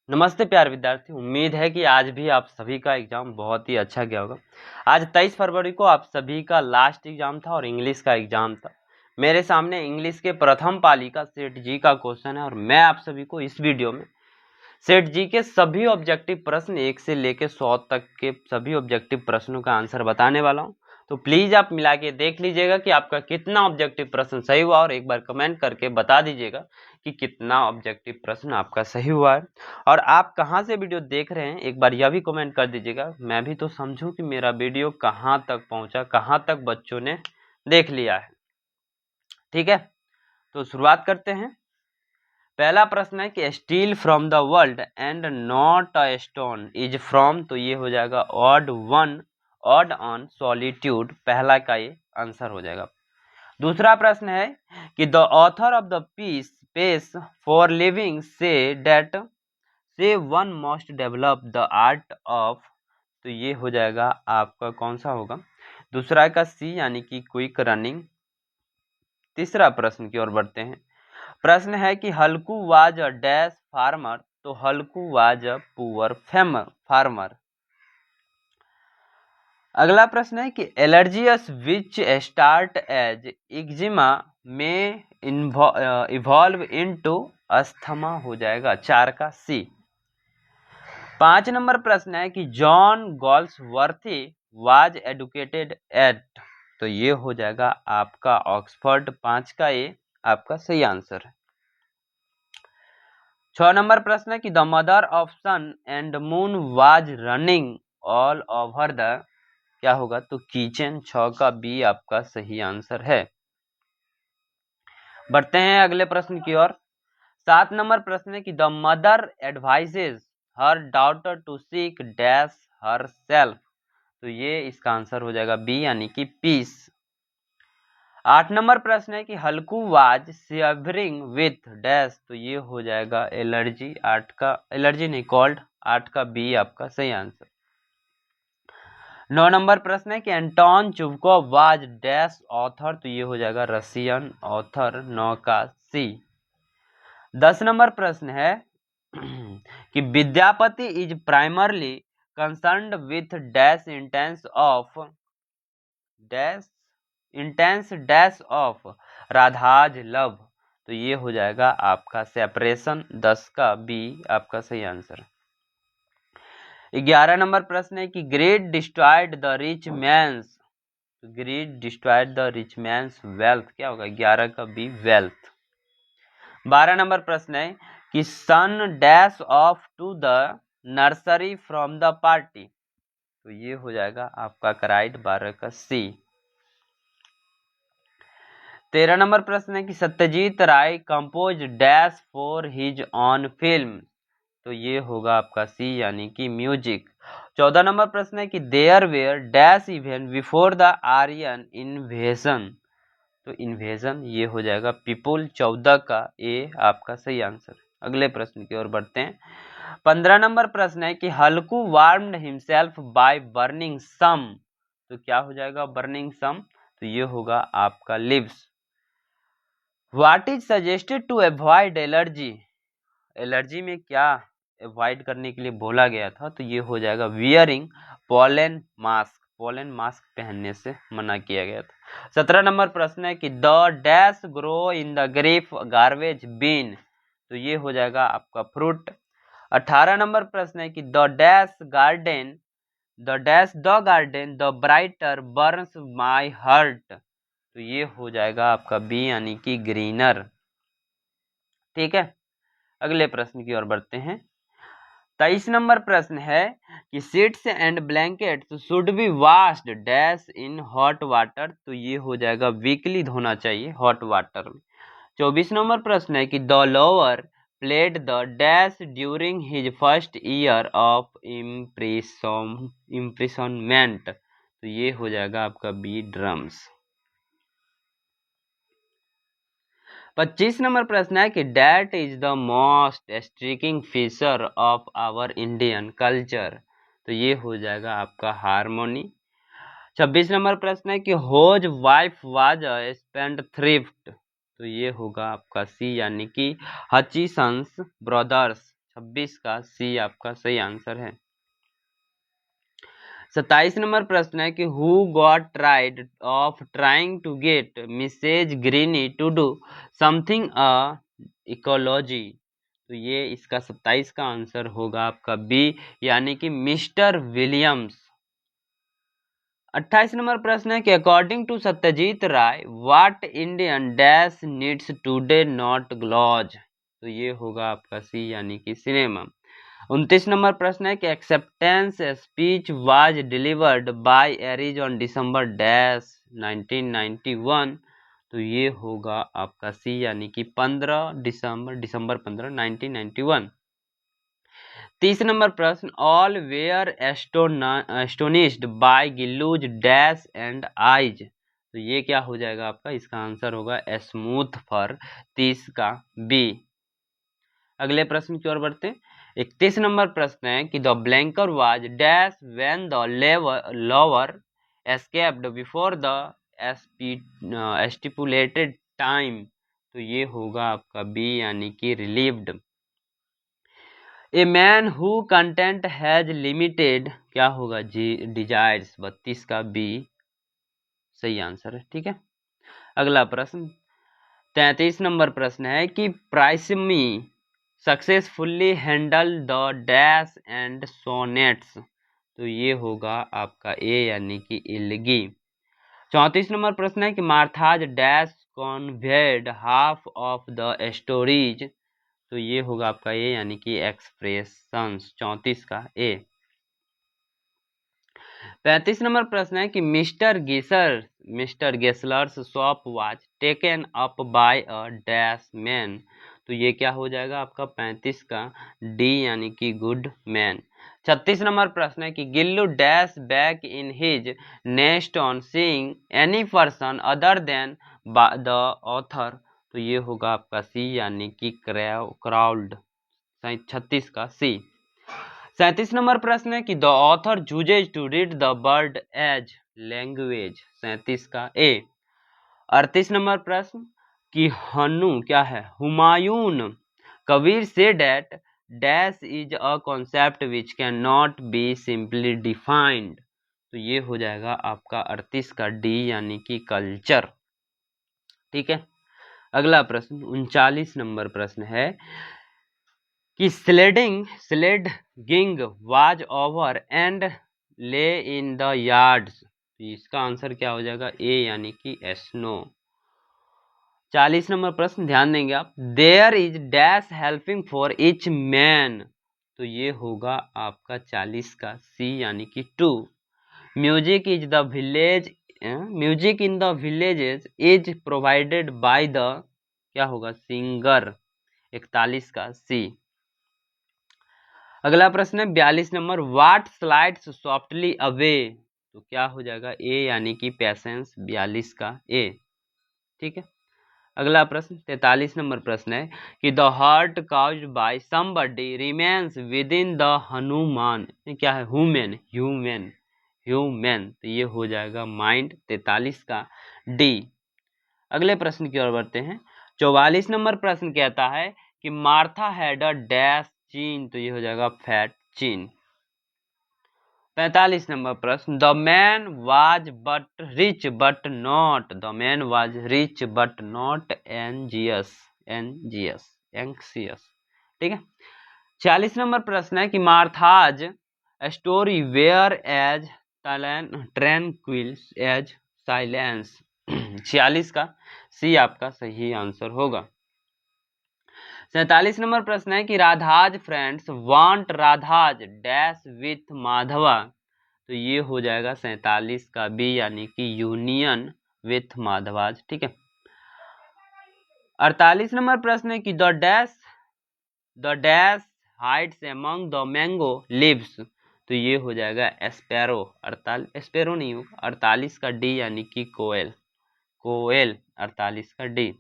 नमस्ते प्यारे विद्यार्थी। उम्मीद है कि आज भी आप सभी का एग्जाम बहुत ही अच्छा गया होगा। आज 23 फरवरी को आप सभी का लास्ट एग्जाम था और इंग्लिश का एग्जाम था। मेरे सामने इंग्लिश के प्रथम पाली का सेठ जी का क्वेश्चन है और मैं आप सभी को इस वीडियो में सेठ जी के सभी ऑब्जेक्टिव प्रश्न 1 से लेकर 100 तक के सभी ऑब्जेक्टिव प्रश्नों का आंसर बताने वाला हूं। तो प्लीज आप मिला के देख लीजिएगा कि आपका कितना ऑब्जेक्टिव प्रश्न सही हुआ और एक बार कमेंट करके बता दीजिएगा कि कितना ऑब्जेक्टिव प्रश्न आपका सही हुआ है और आप कहां से वीडियो देख रहे हैं। एक बार यह भी कमेंट कर दीजिएगा, मैं भी तो समझूं कि मेरा वीडियो कहां तक पहुंचा, कहां तक बच्चों ने देख लिया है। ठीक है, तो शुरुआत करते हैं। पहला प्रश्न है कि steel from the world and not a stone is from, तो ये हो जाएगा odd one, odd on solitude, पहला का ये आंसर हो जाएगा। दूसरा प्रश्न है कि the author of the peace pace for living say that say one must develop the art of, तो ये हो जाएगा आपका कौन सा होगा, दूसरा का सी यानी कि क्विक रनिंग। तीसरा प्रश्न की ओर बढ़ते हैं। प्रश्न है कि हल्कू वाज अ डैश फार्मर, तो हल्कू वाज अ पुअर फार्मर। अगला प्रश्न है कि एलर्जियस विच स्टार्ट एज एक्जिमा में इवॉल्व इनटू अस्थमा, हो जाएगा 4 का सी। 5 नंबर प्रश्न है कि जॉन गॉल्सवर्थी वाज एडुकेटेड एट, तो ये हो जाएगा आपका ऑक्सफोर्ड, 5 का ये आपका सही आंसर है। 6 नंबर प्रश्न है कि the mother of sun and moon was running all over the, क्या होगा, तो किचन, 6 का बी आपका सही आंसर है। बढ़ते हैं अगले प्रश्न की ओर। 7 नंबर प्रश्न है कि the mother advises her daughter to seek dash herself, तो ये इसका आंसर हो जाएगा बी यानी कि पीस। 8 नंबर प्रश्न है कि हल्कू वाज सिवरिंग विथ डैश, तो ये हो जाएगा एलर्जी, 8 का एलर्जी नहीं कॉल्ड, 8 का बी आपका सही आंसर। 9 नंबर प्रश्न है कि Anton Chubukov was dash author, तो ये हो जाएगा रशियन ऑथर, 9 का सी। 10 नंबर प्रश्न है कि Vidyapati is primarily concerned with dash intense of dash intense dash of Radha's love, तो ये हो जाएगा आपका सेपरेशन, 10 का बी आपका सही आंसर। 11 नंबर प्रश्न है कि greed destroyed the rich man's, greed destroyed the rich man's wealth, क्या होगा, 11 का बी वेल्थ। 12 नंबर प्रश्न है कि son dash off to the nursery from the party, तो ये हो जाएगा आपका कराइट, 12 का सी। 13 नंबर प्रश्न है कि Satyajit Ray compose dash for his own film, तो ये होगा आपका सी यानी कि म्यूजिक। 14 नंबर प्रश्न है कि there were dash event before the Aryan invasion, तो इन्वेजन ये हो जाएगा पीपुल, 14 का ए आपका सही आंसर। अगले प्रश्न की ओर बढ़ते हैं। 15 नंबर प्रश्न है कि हल्कू वार्म्ड हिमसेल्फ बाय बर्निंग सम, तो क्या हो जाएगा बर्निंग सम, तो ये होगा आपका lives. What is suggested to avoid allergy, allergy में क्या अवॉइड करने के लिए बोला गया था, तो ये हो जाएगा wearing pollen mask, pollen mask पहनने से मना किया गया था। 17 नंबर प्रश्न है कि the dash grow in the graph garbage bin, तो ये हो जाएगा आपका फ्रूट। 18 नंबर प्रश्न है कि the dash garden the dash the garden the brighter Burns my heart, तो ये हो जाएगा आपका बी यानी कि ग्रीनर। ठीक है, अगले प्रश्न की ओर बढ़ते हैं। 23 नंबर प्रश्न है कि seats and blankets should be washed dash in hot water, तो ये हो जाएगा वीकली धोना चाहिए हॉट वाटर में। 24 नंबर प्रश्न है कि the lawyer played the dash during his first year of imprisonment, तो ये हो जाएगा आपका बी ड्रम्स। 25 नंबर प्रश्न है कि that is the most striking feature of our Indian culture, तो ये हो जाएगा आपका हारमोनी। 26 नंबर प्रश्न है कि whose wife was a spendthrift, तो ये होगा आपका सी यानी कि हचिसंस ब्रदर्स, 26 का सी आपका सही आंसर है। 27 नंबर प्रश्न है कि who got tried of trying to get Mrs Greeny to do something ecology. तो ये इसका 27 का आंसर होगा आपका बी यानी कि मिस्टर विलियम्स। 28 नंबर प्रश्न है कि according to Satyajit Ray what Indian dash needs today not gloss. तो ये होगा आपका सी यानी कि सिनेमा। 29 नंबर प्रश्न है कि acceptance speech was delivered by Aries on December dash 1991। तो ये होगा आपका सी यानी कि 15 दिसंबर 15 1991। 30 नंबर प्रश्न all were astonished by Gillu's dash and eyes. तो ये क्या हो जाएगा आपका, इसका आंसर होगा स्मूथ फर 30 का बी। अगले प्रश्न की ओर बढ़ते हैं। 31 नंबर प्रश्न है कि the banker was dash when the lawyer escaped before the stipulated time. तो ये होगा आपका बी यानी कि relieved. A man who content has limited क्या होगा जी डिजायर्स 32 का बी सही आंसर है। ठीक है, अगला प्रश्न 33 नंबर प्रश्न है कि प्राइसमी successfully handle the dash and sonnets. तो ये होगा आपका ए यानी कि इलगी। 34 नंबर प्रश्न है कि Martha's dash conveyed half of the stories. तो ये होगा आपका ए यानी कि एक्सप्रेशंस 34 का ए। 35 नंबर प्रश्न है कि mister Gessler's shop was taken up by a dash man. तो ये क्या हो जाएगा आपका 35 का डी यानी कि गुड मैन। 36 नंबर प्रश्न है कि Gillu dash back in his nest on seeing any person other than the author. तो ये होगा आपका सी यानी कि क्राउड 36 का सी। 37 नंबर प्रश्न है कि the author chooses to read the word as language 37 का ए। 38 नंबर प्रश्न कि हनु क्या है Humayun Kabir says that dash is a concept which can not be simply defined. तो ये हो जाएगा आपका 38 का डी यानी कि कल्चर। ठीक है, अगला प्रश्न 39 नंबर प्रश्न है कि स्लेडिंग वाज ओवर एंड ले इन द यार्ड्स। इसका आंसर क्या हो जाएगा ए यानी कि स्नो। 40 नंबर प्रश्न ध्यान देंगे आप there is dash helping for each man. तो ये होगा आपका 40 का सी यानी कि 2। Music in the villages is provided by the क्या होगा सिंगर 41 का सी। अगला प्रश्न है 42 number what slides softly away. तो क्या हो जाएगा ए यानी कि पेशेंस 42 का ए। ठीक है, अगला प्रश्न 43 नंबर प्रश्न है कि the heart caused by somebody remains with in the Hanuman. क्या है ह्यूमन। तो ये हो जाएगा माइंड 43 का डी। अगले प्रश्न की ओर बढ़ते हैं। 44 नंबर प्रश्न कहता है कि मार्था हैड अ डैश चीन। तो ये हो जाएगा फैट चीन। 45 नंबर प्रश्न the man was rich but not anxious. ठीक है, 46 नंबर प्रश्न है कि Martha's story were as tranquil as silence. 46 का सी आपका सही आंसर होगा। 47 नंबर प्रश्न है कि Radha's friends want Radha's dash with Madhava. तो ये हो जाएगा 47 का बी यानी कि यूनियन विथ माधवाज। ठीक है, 48 नंबर प्रश्न है कि the dash hides among the mango leaves. तो ये हो जाएगा एस्पेरो 48 एस्पेरो नहीं होगा 48 का डी यानी कि कोयल 48 का डी।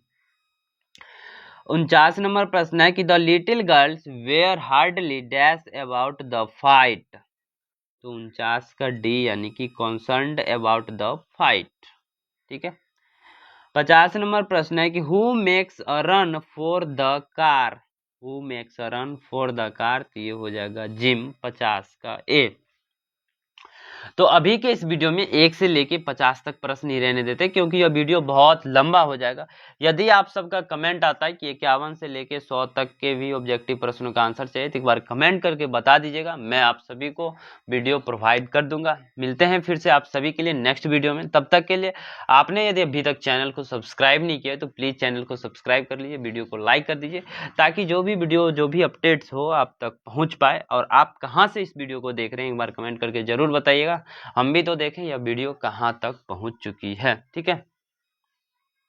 49 नंबर प्रश्न है कि the little girls were hardly dash about the fight. तो 49 का डी यानी कि कंसर्न्ड अबाउट द फाइट। ठीक है, 50 नंबर प्रश्न है कि who makes a run for the car. Who makes a run for the car, तो ये हो जाएगा जिम 50 का ए। तो अभी के इस वीडियो में 1 से लेके 50 तक प्रश्न ही रहने देते, क्योंकि यह वीडियो बहुत लंबा हो जाएगा। यदि आप सबका कमेंट आता है कि 51 से लेके 100 तक के भी ऑब्जेक्टिव प्रश्नों का आंसर चाहिए, तो एक बार कमेंट करके बता दीजिएगा, मैं आप सभी को वीडियो प्रोवाइड कर दूंगा। मिलते हैं फिर से आप सभी के लिए नेक्स्ट वीडियो में। तब तक के लिए आपने यदि अभी तक चैनल को सब्सक्राइब नहीं किया तो प्लीज़ चैनल को सब्सक्राइब कर लीजिए, वीडियो को लाइक कर दीजिए, ताकि जो भी वीडियो जो भी अपडेट्स हो आप तक पहुँच पाए। और आप कहाँ से इस वीडियो को देख रहे हैं एक बार कमेंट करके ज़रूर बताइएगा, हम भी तो देखें यह वीडियो कहाँ तक पहुँच चुकी है। ठीक है।